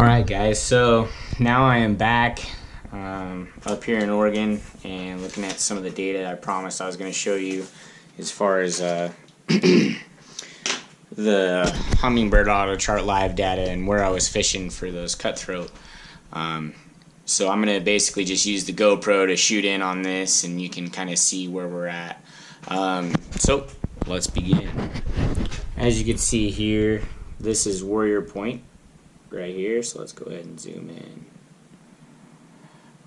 Alright guys, so now I am back up here in Oregon and looking at some of the data I promised I was going to show you as far as the Humminbird Autochart live data and where I was fishing for those cutthroat. So I'm going to basically just use the GoPro to shoot in on this and you can kind of see where we're at. So let's begin. As you can see here, this is Warrior Point right here, so let's go ahead and zoom in.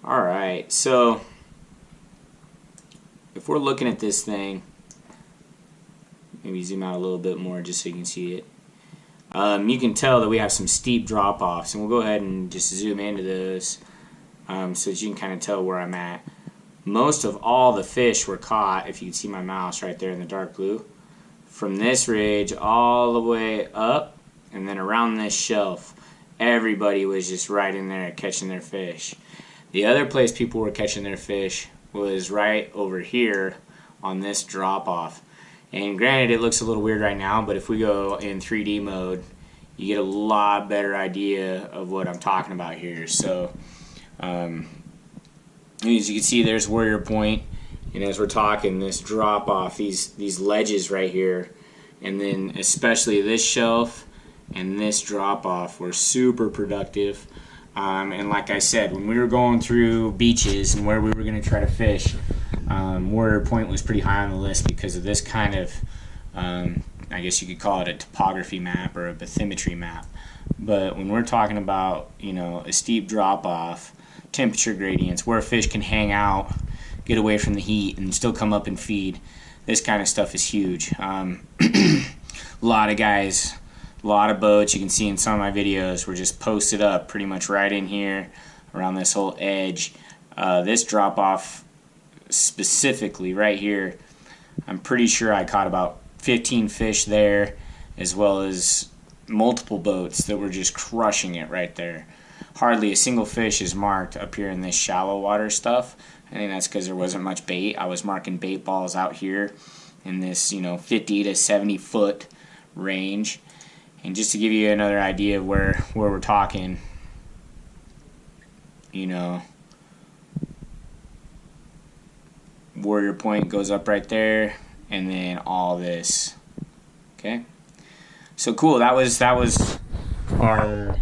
Alright, so if we're looking at this thing, maybe zoom out a little bit more just so you can see it. You can tell that we have some steep drop-offs, and we'll go ahead and just zoom into those so that you can kind of tell where I'm at. Most of all the fish were caught, if you can see my mouse right there in the dark blue, from this ridge all the way up and then around this shelf. Everybody was just right in there catching their fish. The other place people were catching their fish was right over here on this drop-off. And granted, it looks a little weird right now, but if we go in 3D mode, you get a lot better idea of what I'm talking about here. So, as you can see, there's Warrior Point, and as we're talking, this drop-off, these ledges right here, and then especially this shelf and this drop-off were super productive. And like I said, when we were going through beaches and where we were going to try to fish, Warrior Point was pretty high on the list because of this kind of, I guess you could call it a topography map or a bathymetry map. But when we're talking about, you know, a steep drop-off, temperature gradients, where fish can hang out, get away from the heat, and still come up and feed, this kind of stuff is huge. A lot of guys, a lot of boats, you can see in some of my videos, were just posted up pretty much right in here around this whole edge. This drop-off specifically right here, I'm pretty sure I caught about 15 fish there, as well as multiple boats that were just crushing it right there. Hardly a single fish is marked up here in this shallow water stuff. I think that's because there wasn't much bait. I was marking bait balls out here in this, 50 to 70 foot range. And just to give you another idea of where we're talking, Warrior Point goes up right there, and then all this. Okay, so cool. That was our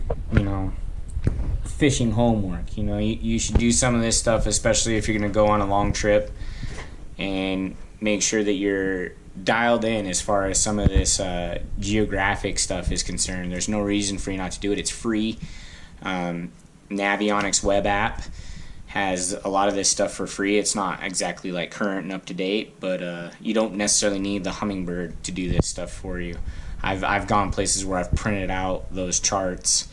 fishing homework. You should do some of this stuff, especially if you're going to go on a long trip, and make sure that you're dialed in as far as some of this geographic stuff is concerned. There's no reason for you not to do it. It's free. Navionics web app has a lot of this stuff for free. It's not exactly like current and up to date, but you don't necessarily need the Humminbird to do this stuff for you. I've gone places where I've printed out those charts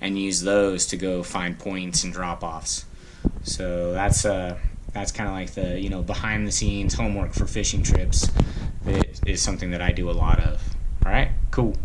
and used those to go find points and drop-offs. So that's kind of like the behind the scenes homework for fishing trips. It is something that I do a lot of. All right, cool.